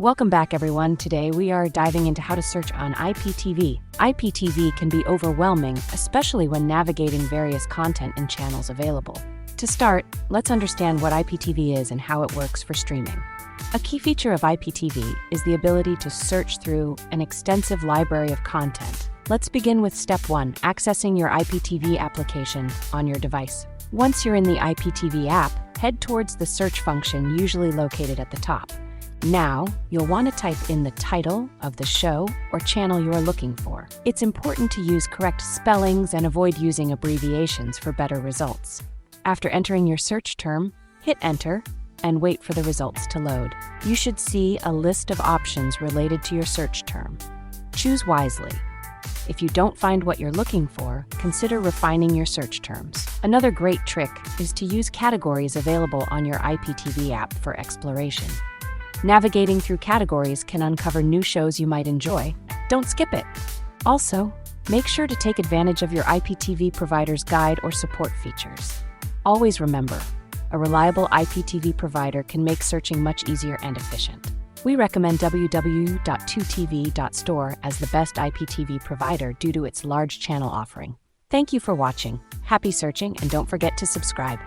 Welcome back, everyone. Today we are diving into how to search on IPTV. IPTV can be overwhelming, especially when navigating various content and channels available. To start, let's understand what IPTV is and how it works for streaming. A key feature of IPTV is the ability to search through an extensive library of content. Let's begin with step 1, accessing your IPTV application on your device. Once you're in the IPTV app, head towards the search function usually located at the top. Now, you'll want to type in the title of the show or channel you are looking for. It's important to use correct spellings and avoid using abbreviations for better results. After entering your search term, hit enter and wait for the results to load. You should see a list of options related to your search term. Choose wisely. If you don't find what you're looking for, consider refining your search terms. Another great trick is to use categories available on your IPTV app for exploration. Navigating through categories can uncover new shows you might enjoy. Don't skip it. Also, make sure to take advantage of your IPTV provider's guide or support features. Always remember, a reliable IPTV provider can make searching much easier and efficient. We recommend www.2tv.store as the best IPTV provider due to its large channel offering. Thank you for watching. Happy searching, and don't forget to subscribe.